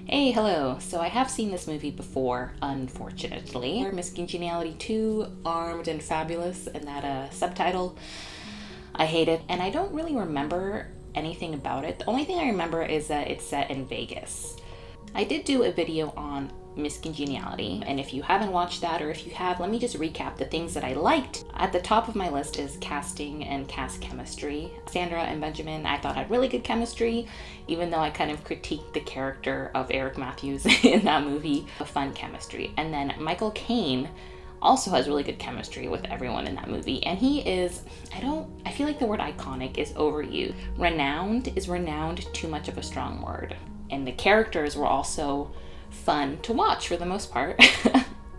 Hey, hello. So I have seen this movie before, unfortunately. Miss Congeniality 2, Armed and Fabulous, and that subtitle. I hate it, and I don't really remember anything about it. The only thing I remember is that it's set in Vegas. I did do a video on Miss Congeniality, and if you haven't watched that, or if you have, let me just recap the things that I liked. At the top of my list is casting and cast chemistry. Sandra and Benjamin, I thought had really good chemistry, even though I kind of critiqued the character of Eric Matthews in that movie. A fun chemistry. And then Michael Caine also has really good chemistry with everyone in that movie, and he is, I feel like the word iconic is overused. Renowned too much of a strong word. And the characters were also fun to watch for the most part.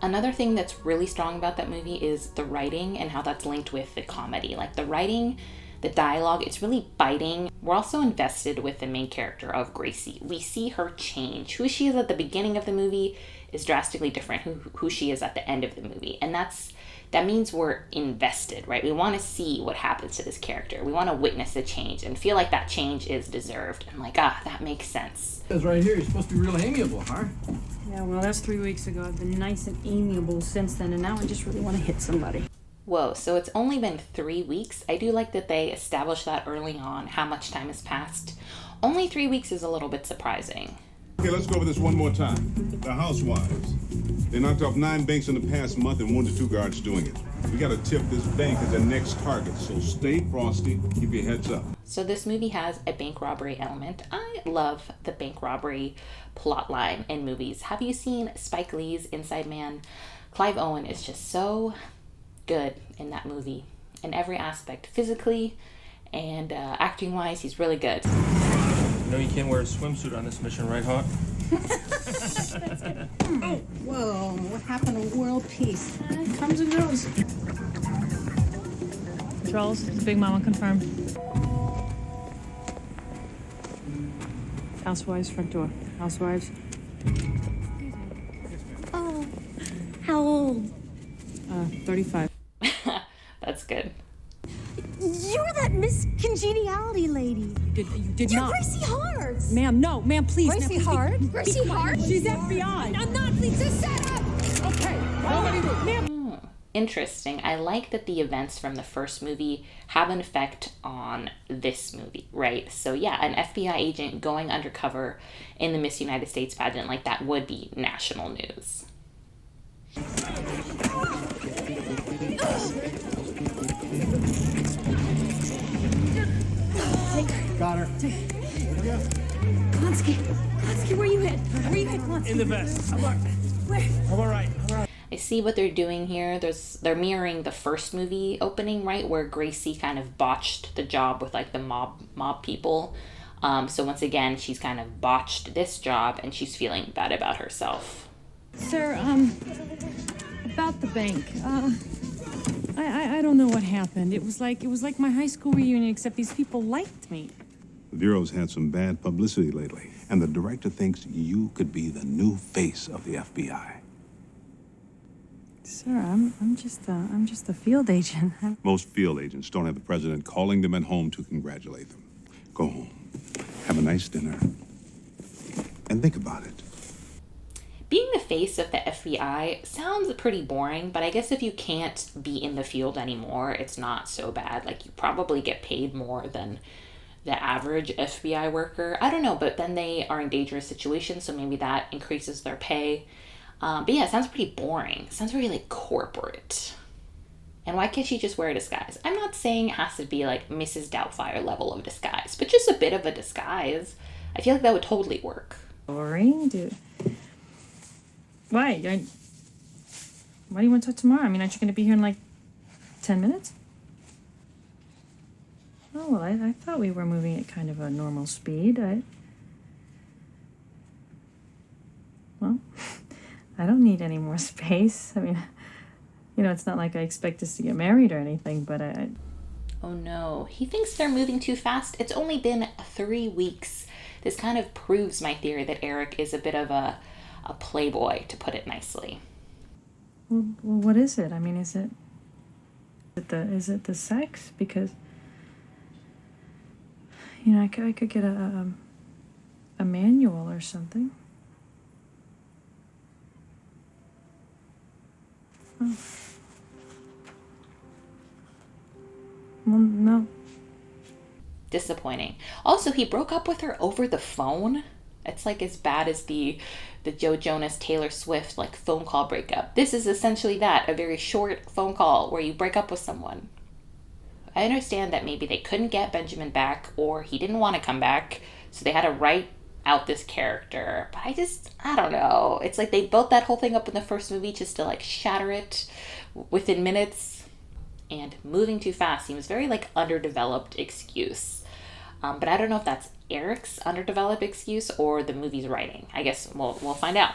Another thing that's really strong about that movie is the writing and how that's linked with the comedy. Like the writing, the dialogue, it's really biting. We're also invested with the main character of Gracie. We see her change. Who she is at the beginning of the movie is drastically different who she is at the end of the movie. And that means we're invested, right? We want to see what happens to this character. We want to witness the change and feel like that change is deserved. I'm like, that makes sense. It says right here, you're supposed to be real amiable, huh? Yeah, well, that's 3 weeks ago. I've been nice and amiable since then, and now I just really want to hit somebody. Whoa, so it's only been 3 weeks? I do like that they established that early on, how much time has passed. Only 3 weeks is a little bit surprising. Okay, let's go over this one more time. The housewives. They knocked off 9 banks in the past month and 1 to 2 guards doing it. We gotta tip this bank as the next target, so stay frosty, keep your heads up. So this movie has a bank robbery element. I love the bank robbery plotline in movies. Have you seen Spike Lee's Inside Man? Clive Owen is just so good in that movie in every aspect, physically and acting wise. He's really good. You know you can't wear a swimsuit on this mission, right, Hawk? Oh, whoa, what happened to world peace? It comes and goes. Charles, Big Mama confirmed. Housewives, front door. Housewives. Oh, how old? 35. That's good. You're that Miss Congeniality lady. You did You're not. Gracie Hart. Ma'am, no. Ma'am, please. Gracie ma'am, please Hart? be Gracie quiet. Hart? She's FBI. I'm not. It's a setup. Okay. Nobody move. Ma'am. Interesting. I like that the events from the first movie have an effect on this movie, right? So yeah, an FBI agent going undercover in the Miss United States pageant, like that would be national news. Got her. Klonsky, where you hit? Where you hit, Klonsky? In the vest. Where? I'm all right. I see what they're doing here. They're mirroring the first movie opening, right, where Gracie kind of botched the job with like the mob people. So once again, she's kind of botched this job, and she's feeling bad about herself. Sir, about the bank. I don't know what happened. It was like my high school reunion, except these people liked me. The Bureau's had some bad publicity lately, and the director thinks you could be the new face of the FBI. Sir, I'm just a field agent. Most field agents don't have the president calling them at home to congratulate them. Go home, have a nice dinner, and think about it. Being the face of the FBI sounds pretty boring, but I guess if you can't be in the field anymore, it's not so bad. Like, you probably get paid more than the average FBI worker. I don't know, but then they are in dangerous situations, so maybe that increases their pay. But yeah, it sounds pretty boring. It sounds very, like, corporate. And why can't she just wear a disguise? I'm not saying it has to be, like, Mrs. Doubtfire level of disguise, but just a bit of a disguise. I feel like that would totally work. Boring, dude. Why do you want to talk tomorrow? I mean, aren't you going to be here in like 10 minutes? Oh, well, I thought we were moving at kind of a normal speed. Well, I don't need any more space. I mean, it's not like I expect us to get married or anything, but Oh no, he thinks they're moving too fast. It's only been 3 weeks. This kind of proves my theory that Eric is a bit of a playboy, to put it nicely. Well, what is it? I mean, is it the sex? Because I could get a manual or something. Well, no. Disappointing. Also, he broke up with her over the phone. It's like as bad as the Joe Jonas Taylor Swift like phone call breakup. This is essentially that, a very short phone call where you break up with someone. I understand that maybe they couldn't get Benjamin back or he didn't want to come back, so they had to write out this character. But I don't know. It's like they built that whole thing up in the first movie just to like shatter it within minutes. And moving too fast seems very like underdeveloped excuse. But I don't know if that's Eric's underdeveloped excuse or the movie's writing. I guess we'll find out.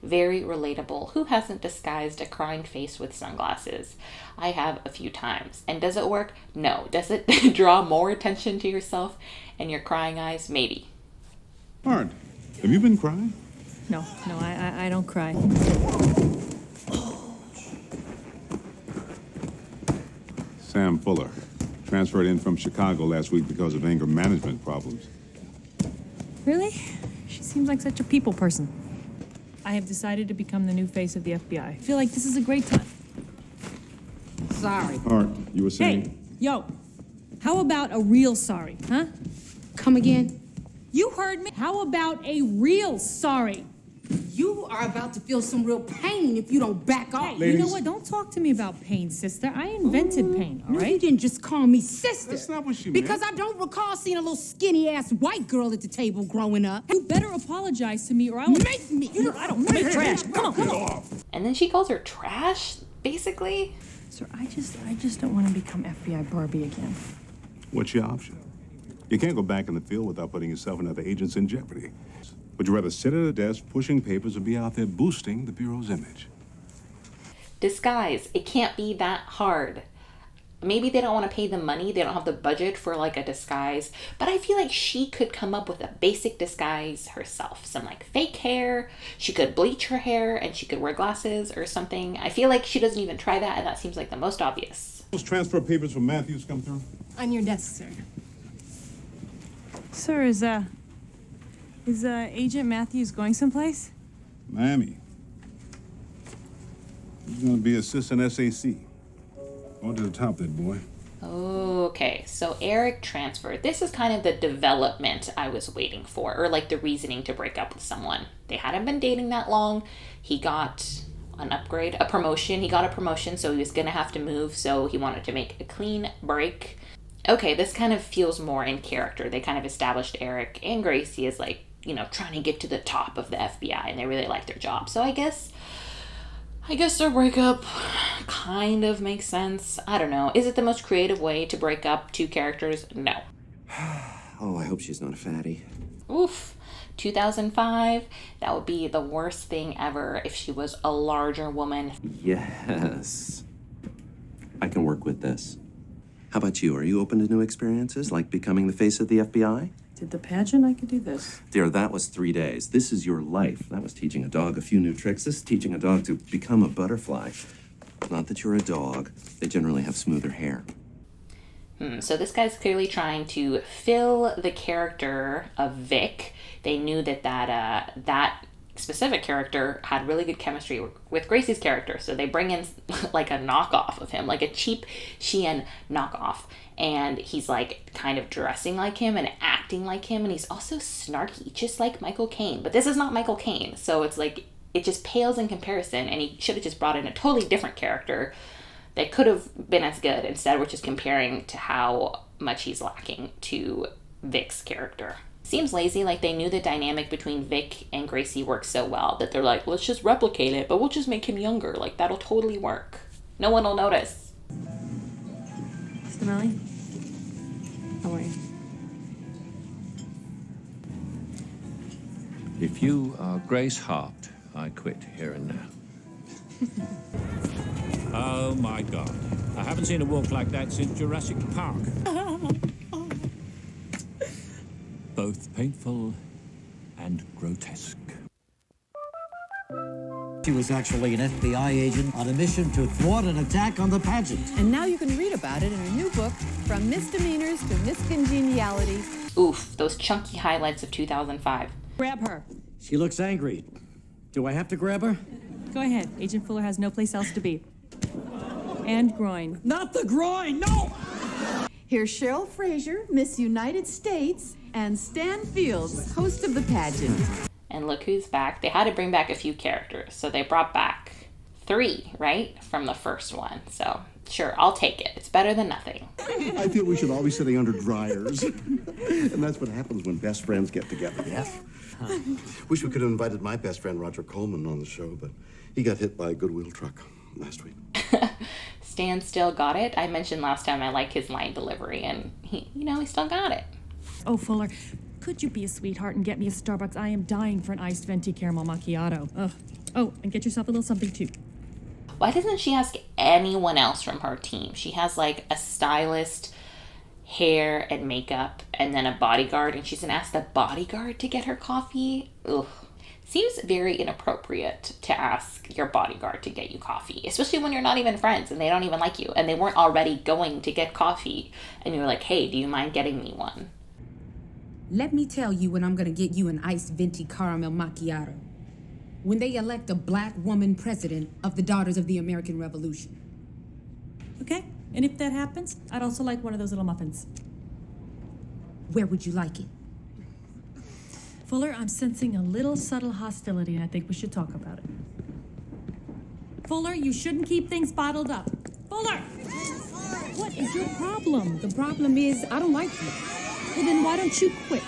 Very relatable. Who hasn't disguised a crying face with sunglasses? I have a few times. And does it work? No. Does it draw more attention to yourself and your crying eyes? Maybe. Hart, have you been crying? No, I don't cry. Sam Fuller. Transferred in from Chicago last week because of anger management problems. Really? She seems like such a people person. I have decided to become the new face of the FBI. I feel like this is a great time. Sorry. Hart, you were saying? Hey, yo, how about a real sorry, huh? Come again? You heard me. How about a real sorry? You are about to feel some real pain if you don't back off. Hey, you know what? Don't talk to me about pain, sister. I invented pain, all No, you right? didn't just call me sister. That's not what she meant. Because I don't recall seeing a little skinny-ass white girl at the table growing up. You better apologize to me or I will Make me. I don't make trash. Come on. And then she calls her trash, basically. Sir, I just don't want to become FBI Barbie again. What's your option? You can't go back in the field without putting yourself and other agents in jeopardy. Would you rather sit at a desk pushing papers or be out there boosting the Bureau's image? Disguise. It can't be that hard. Maybe they don't want to pay the money. They don't have the budget for like a disguise. But I feel like she could come up with a basic disguise herself. Some like fake hair. She could bleach her hair and she could wear glasses or something. I feel like she doesn't even try that, and that seems like the most obvious. Those transfer papers from Matthews come through? On your desk, sir. Sir, is Agent Matthews going someplace? Miami. He's going to be assistant SAC. On to the top there, boy. Okay, so Eric transferred. This is kind of the development I was waiting for, or like the reasoning to break up with someone. They hadn't been dating that long. He got an upgrade, a promotion. He got a promotion, so he was going to have to move, so he wanted to make a clean break. Okay, this kind of feels more in character. They kind of established Eric and Gracie as like, you know, trying to get to the top of the FBI, and they really like their job. So I guess their breakup kind of makes sense. I don't know. Is it the most creative way to break up two characters? No. Oh, I hope she's not a fatty. Oof. 2005, that would be the worst thing ever if she was a larger woman. Yes. I can work with this. How about you? Are you open to new experiences, like becoming the face of the FBI? Did the pageant? I could do this. Dear, that was 3 days. This is your life. That was teaching a dog a few new tricks. This is teaching a dog to become a butterfly. Not that you're a dog. They generally have smoother hair. So this guy's clearly trying to fill the character of Vic. They knew that specific character had really good chemistry with Gracie's character, so they bring in like a knockoff of him, like a cheap Sheehan knockoff, and he's like kind of dressing like him and acting like him, and he's also snarky, just like Michael Caine. But this is not Michael Caine, so it's like it just pales in comparison, and he should have just brought in a totally different character that could have been as good. Instead, we're just comparing to how much he's lacking to Vic's character. Seems lazy, like they knew the dynamic between Vic and Gracie worked so well that they're like, let's just replicate it, but we'll just make him younger. Like, that'll totally work. No one will notice. Mr. Melly? How are you? If you are Grace Hart, I quit here and now. Oh my God. I haven't seen a walk like that since Jurassic Park. both painful and grotesque. She was actually an FBI agent on a mission to thwart an attack on the pageant. And now you can read about it in her new book, From Misdemeanors to Miss Congeniality. Oof, those chunky highlights of 2005. Grab her. She looks angry. Do I have to grab her? Go ahead. Agent Fuller has no place else to be. And groin. Not the groin, no! Here's Cheryl Fraser, Miss United States, and Stan Fields, host of the pageant. And look who's back. They had to bring back a few characters, so they brought back 3, right? From the first one. So, sure, I'll take it. It's better than nothing. I feel we should all be sitting under dryers. And that's what happens when best friends get together, yes? Wish we could have invited my best friend, Roger Coleman, on the show, but he got hit by a Goodwill truck last week. Stan still got it. I mentioned last time I like his line delivery, and he still got it. Oh, Fuller, could you be a sweetheart and get me a Starbucks? I am dying for an iced venti caramel macchiato. Ugh. Oh, and get yourself a little something, too. Why doesn't she ask anyone else from her team? She has, like, a stylist, hair and makeup, and then a bodyguard, and she's gonna ask the bodyguard to get her coffee? Ugh. Seems very inappropriate to ask your bodyguard to get you coffee, especially when you're not even friends and they don't even like you, and they weren't already going to get coffee, and you're like, hey, do you mind getting me one? Let me tell you when I'm gonna get you an iced venti caramel macchiato. When they elect a black woman president of the Daughters of the American Revolution. Okay, and if that happens, I'd also like one of those little muffins. Where would you like it? Fuller, I'm sensing a little subtle hostility, and I think we should talk about it. Fuller, you shouldn't keep things bottled up. Fuller! What is your problem? The problem is, I don't like you. Well, then why don't you quit?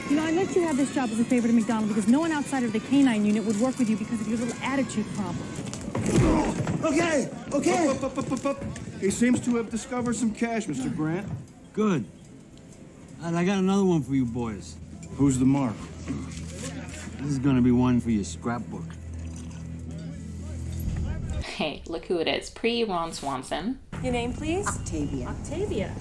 You know, I let you have this job as a favor to McDonald because no one outside of the canine unit would work with you because of your little attitude problem. Okay. Up. He seems to have discovered some cash, Mr. Grant. Good. And I got another one for you boys. Who's the mark? This is gonna be one for your scrapbook. Hey, look who it is. Pre-Ron Swanson. Your name, please? Octavia. Octavia.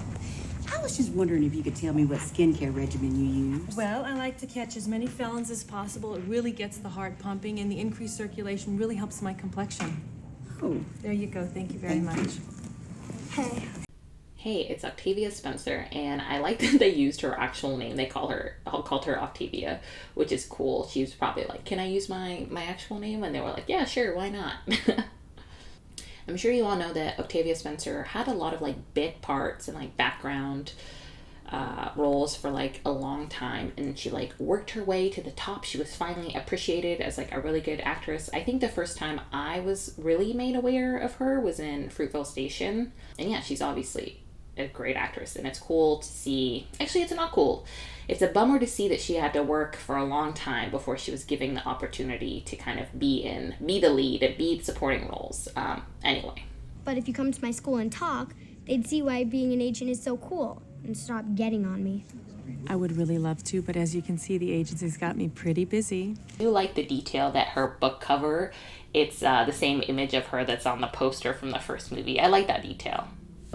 I was just wondering if you could tell me what skincare regimen you use. Well, I like to catch as many felons as possible. It really gets the heart pumping, and the increased circulation really helps my complexion. Oh. There you go. Thank you very much. Hey. Hey, it's Octavia Spencer, and I like that they used her actual name. They called her Octavia, which is cool. She was probably like, can I use my actual name? And they were like, yeah, sure, why not? I'm sure you all know that Octavia Spencer had a lot of like bit parts and like background roles for like a long time, and she like worked her way to the top. She was finally appreciated as like a really good actress. I think the first time I was really made aware of her was in Fruitvale Station, and yeah, she's obviously a great actress, and it's cool to see. Actually, it's not cool. It's a bummer to see that she had to work for a long time before she was given the opportunity to kind of be the lead and be supporting roles. Anyway. But if you come to my school and talk, they'd see why being an agent is so cool and stop getting on me. I would really love to, but as you can see, the agency's got me pretty busy. I do like the detail that her book cover, it's the same image of her that's on the poster from the first movie. I like that detail.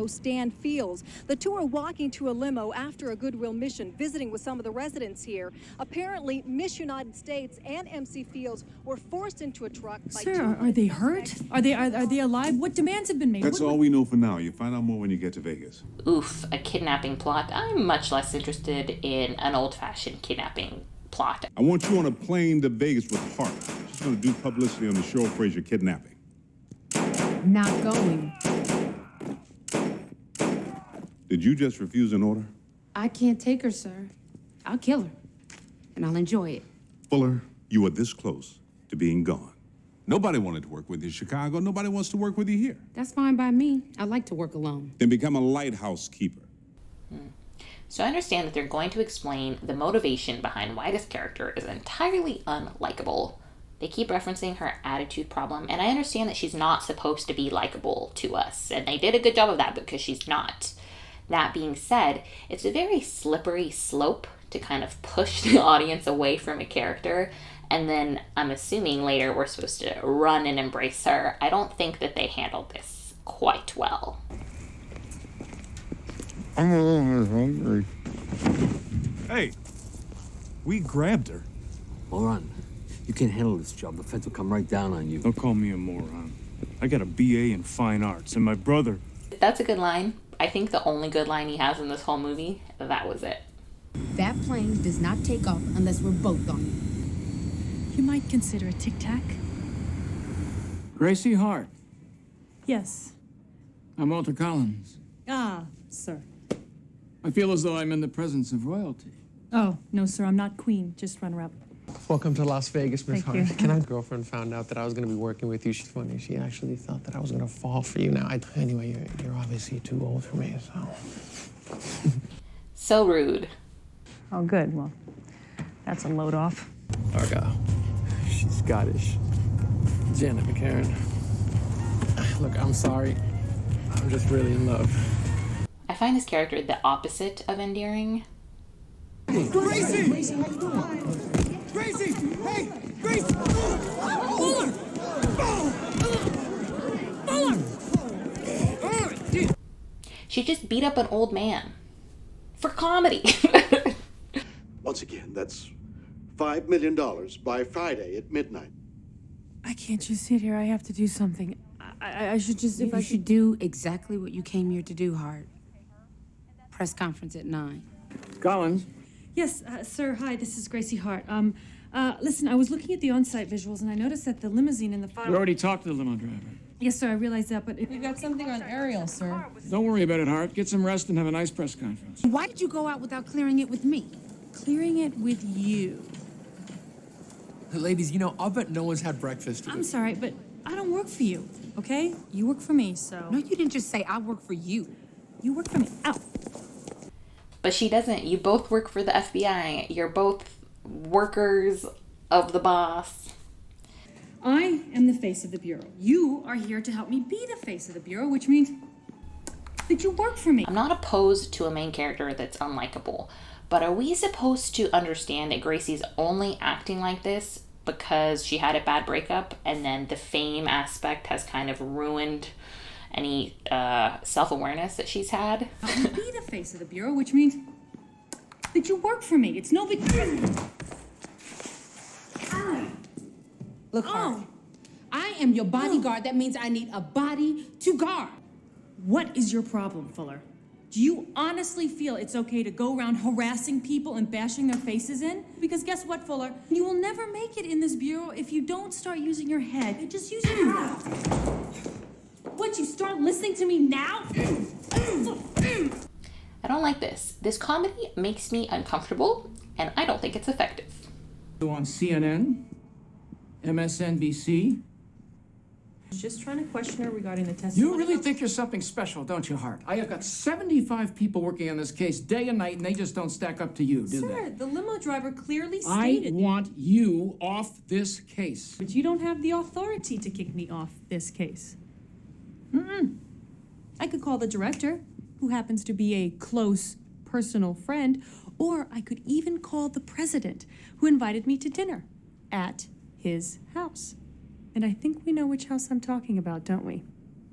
Stan Fields. The two are walking to a limo after a Goodwill mission, visiting with some of the residents here. Apparently, Miss United States and MC Fields were forced into a truck by Sir, are they hurt? Are they alive? What demands have been made? That's all we know for now. You find out more when you get to Vegas. Oof, a kidnapping plot. I'm much less interested in an old-fashioned kidnapping plot. I want you on a plane to Vegas with Hart. She's going to do publicity on the Cheryl Fraser kidnapping. Not going. Did you just refuse an order? I can't take her, sir. I'll kill her. And I'll enjoy it. Fuller, you are this close to being gone. Nobody wanted to work with you in Chicago. Nobody wants to work with you here. That's fine by me. I like to work alone. Then become a lighthouse keeper. So I understand that they're going to explain the motivation behind why this character is entirely unlikable. They keep referencing her attitude problem, and I understand that she's not supposed to be likable to us, and they did a good job of that because she's not. That being said, it's a very slippery slope to kind of push the audience away from a character, and then I'm assuming later we're supposed to run and embrace her. I don't think that they handled this quite well. I'm a little hungry. Hey, We grabbed her. Moron, you can't handle this job. The feds will come right down on you. Don't call me a moron. I got a BA in fine arts, and my brother... That's a good line. I think the only good line he has in this whole movie, that was it. That plane does not take off unless we're both on it. You might consider a tic-tac. Gracie Hart. Yes. I'm Walter Collins. Ah, sir. I feel as though I'm in the presence of royalty. Oh, no, sir, I'm not queen, just runner-up. Welcome to Las Vegas, Miss Thank Hart. you. My girlfriend found out that I was going to be working with you. She's funny. She actually thought that I was going to fall for you. Now, anyway, you're obviously too old for me, so... So rude. Oh, good. Well, that's a load off. Argyle. She's Scottish. Janet McCarran. Look, I'm sorry. I'm just really in love. I find this character the opposite of endearing. Gracie! Gracie! Hey! Gracie! Fuller! Fuller! She just beat up an old man. For comedy. Once again, that's $5 million by Friday at midnight. I can't just sit here. I have to do something. I should just, if You should do exactly what you came here to do, Hart. Press conference at 9. Collins. Yes, sir, hi, this is Gracie Hart. Listen, I was looking at the on-site visuals, and I noticed that the limousine in the file... We already talked to the limo driver. Yes, sir, I realized that, but... We've got something on Ariel, sir. Don't worry about it, Hart. Get some rest and have a nice press conference. Why did you go out without clearing it with me? Clearing it with you. Ladies, you know, I'll bet no one's had breakfast. I'm sorry, but I don't work for you, okay? You work for me, so... No, you didn't just say I work for you. You work for me. Ow! But she doesn't. You both work for the FBI. You're both workers of the boss. I am the face of the Bureau. You are here to help me be the face of the Bureau, which means that you work for me. I'm not opposed to a main character that's unlikable, but are we supposed to understand that Gracie's only acting like this because she had a bad breakup and then the fame aspect has kind of ruined any self-awareness that she's had? Help me be the face of the Bureau, which means that you work for me. It's no big... Look, Hart. I am your bodyguard. That means I need a body to guard. What is your problem, Fuller? Do you honestly feel it's okay to go around harassing people and bashing their faces in? Because guess what, Fuller? You will never make it in this Bureau if you don't start using your head and just use your mouth. What, you start listening to me now? I don't like this. This comedy makes me uncomfortable, and I don't think it's effective. On CNN, MSNBC. Just trying to question her regarding the testimony. You really think you're something special, don't you, Hart? I have got 75 people working on this case day and night, and they just don't stack up to you, do they? Sir, the limo driver clearly I stated... want you off this case. But you don't have the authority to kick me off this case. I could call the director, who happens to be a close personal friend, or I could even call the president, who invited me to dinner at his house. And I think we know which house I'm talking about, don't we?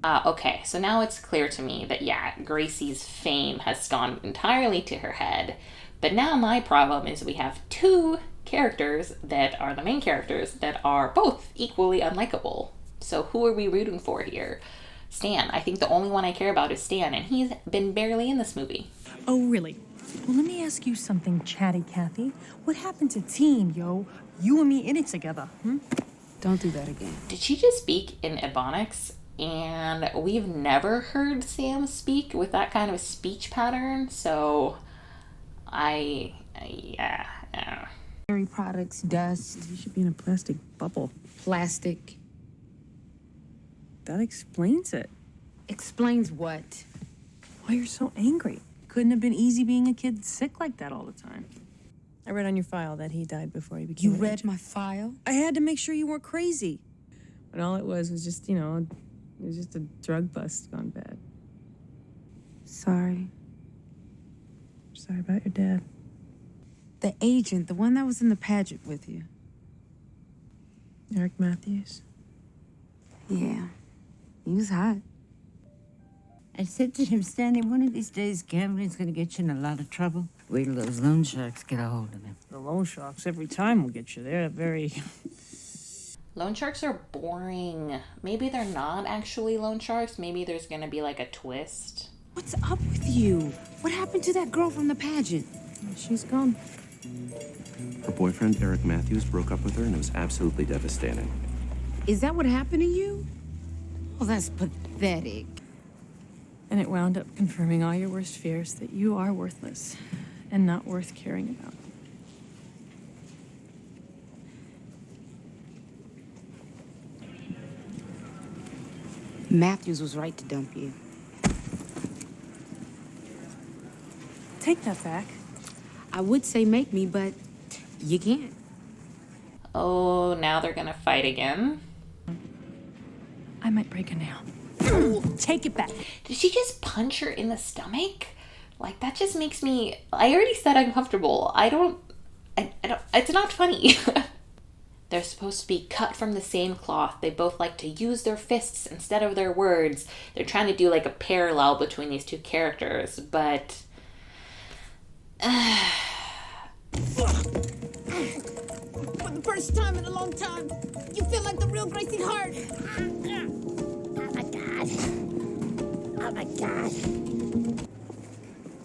Okay, so now it's clear to me that, yeah, Gracie's fame has gone entirely to her head. But now my problem is we have two characters that are the main characters that are both equally unlikable. So who are we rooting for here? Stan. I think the only one I care about is Stan, and he's been barely in this movie. Oh, really? Well, let me ask you something, Chatty Cathy. What happened to Teen, yo? You and me in it together, Don't do that again. Did she just speak in Ebonics? And we've never heard Sam speak with that kind of speech pattern, so yeah. Dairy products, dust. You should be in a plastic bubble. Plastic. That explains it. Explains what? Why you're so angry. Couldn't have been easy being a kid sick like that all the time. I read on your file that he died before he became You an read agent. my file? I had to make sure you weren't crazy. But all it was just, it was just a drug bust gone bad. Sorry. Sorry about your dad. The agent, the one that was in the pageant with you. Eric Matthews. Yeah. He was hot. I said to him, Stanley, one of these days gambling's gonna get you in a lot of trouble. Wait till those loan sharks get a hold of him. The loan sharks every time will get you. They're very... Loan sharks are boring. Maybe they're not actually loan sharks. Maybe there's gonna be like a twist. What's up with you? What happened to that girl from the pageant? She's gone. Her boyfriend, Eric Matthews, broke up with her, and it was absolutely devastating. Is that what happened to you? Well, that's pathetic. And it wound up confirming all your worst fears, that you are worthless and not worth caring about. Matthews was right to dump you. Take that back. I would say make me, but you can't. Oh, now they're gonna fight again. I might break a nail. Take it back. Did she just punch her in the stomach? Like, that just makes me... I already said uncomfortable. I don't... It's not funny. They're supposed to be cut from the same cloth. They both like to use their fists instead of their words. They're trying to do like a parallel between these two characters, but... For the first time in a long time, you feel like the real Gracie Hart. Oh my God. Oh my God.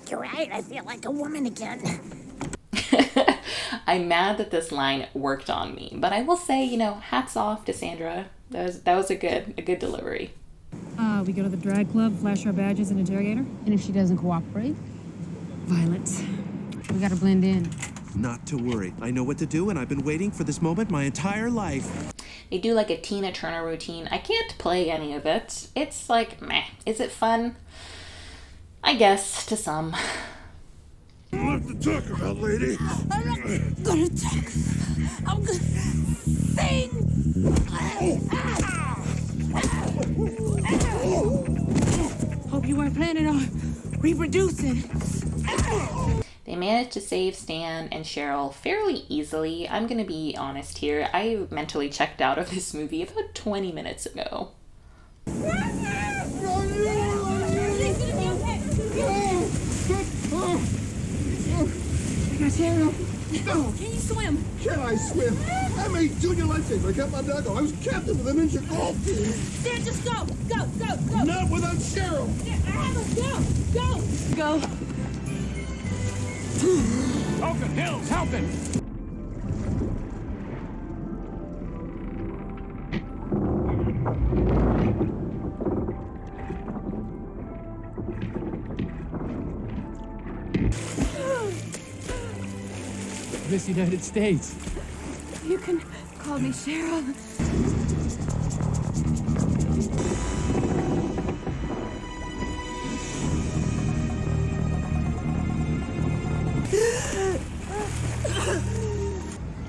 You're right, I feel like a woman again. I'm mad that this line worked on me, but I will say, you know, hats off to Sandra. That was a good delivery. We go to the drag club, flash our badges, and interrogate her. And if she doesn't cooperate? Violence. We gotta blend in. Not to worry. I know what to do, and I've been waiting for this moment my entire life. They do like a Tina Turner routine. I can't play any of it. It's like, meh. Is it fun? I guess, to some. What to talk about, lady? I'm not gonna talk. I'm gonna sing. Hope you weren't planning on reproducing. They managed to save Stan and Cheryl fairly easily. I'm gonna be honest here. I mentally checked out of this movie about 20 minutes ago. Can you swim? Can I swim? I made junior lifesaver. I kept my dog. I was captain of the ninja golf team. Stan, just go. Go, go, go. Not without Cheryl. Go. Helping, Hills, helping! Miss United States. You can call me Cheryl.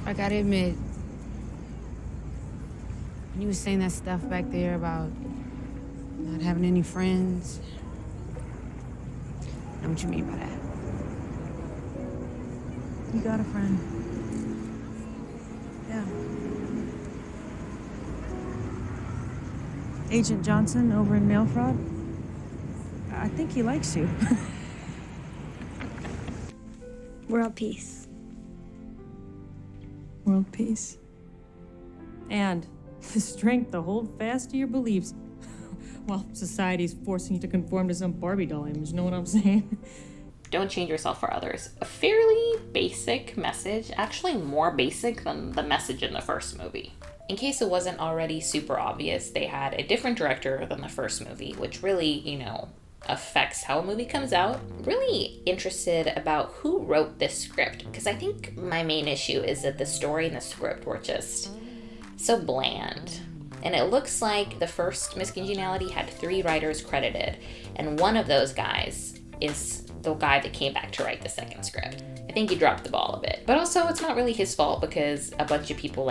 I gotta admit, when you was saying that stuff back there about not having any friends, I know what you mean by that. You got a friend. Yeah. Agent Johnson over in mail fraud. I think he likes you. World peace. World peace. And the strength to hold fast to your beliefs while society's forcing you to conform to some Barbie doll image. Know what I'm saying? Don't change yourself for others. A fairly basic message, actually more basic than the message in the first movie. In case it wasn't already super obvious, they had a different director than the first movie, which really, you know, affects how a movie comes out. Really interested about who wrote this script, because I think my main issue is that the story and the script were just so bland. And it looks like the first Miss Congeniality had 3 writers credited, and one of those guys is the guy that came back to write the second script. I think he dropped the ball a bit. But also, it's not really his fault because a bunch of people,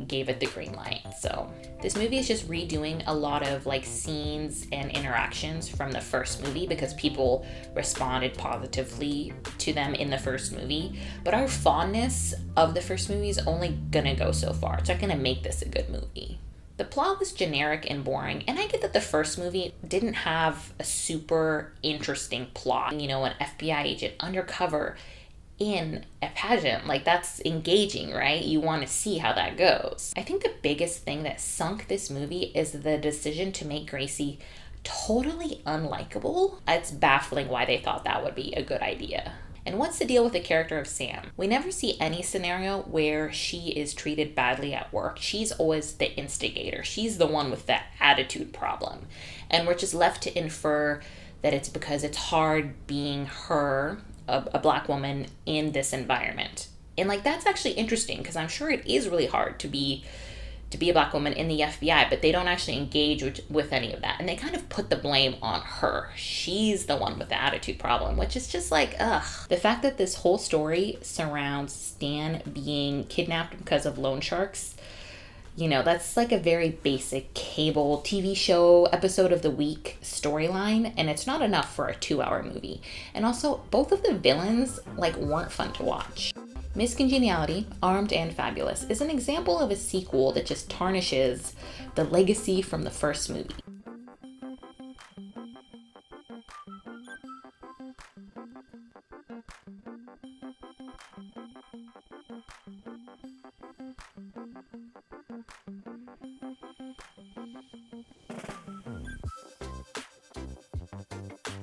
gave it the green light. So this movie is just redoing a lot of, scenes and interactions from the first movie because people responded positively to them in the first movie. But our fondness of the first movie is only gonna go so far. It's not gonna make this a good movie. The plot was generic and boring, and I get that the first movie didn't have a super interesting plot. You know, an FBI agent undercover in a pageant, like that's engaging, right? You want to see how that goes. I think the biggest thing that sunk this movie is the decision to make Gracie totally unlikable. It's baffling why they thought that would be a good idea. And what's the deal with the character of Sam? We never see any scenario where she is treated badly at work. She's always the instigator. She's the one with that attitude problem. And we're just left to infer that it's because it's hard being her, a black woman, in this environment. And like, that's actually interesting, because I'm sure it is really hard to be a black woman in the FBI, but they don't actually engage with any of that. And they kind of put the blame on her. She's the one with the attitude problem, which is just like, ugh. The fact that this whole story surrounds Stan being kidnapped because of loan sharks, you know, that's like a very basic cable TV show episode of the week storyline, and it's not enough for a 2-hour movie. And also, both of the villains, like, weren't fun to watch. Miss Congeniality, Armed and Fabulous, is an example of a sequel that just tarnishes the legacy from the first movie.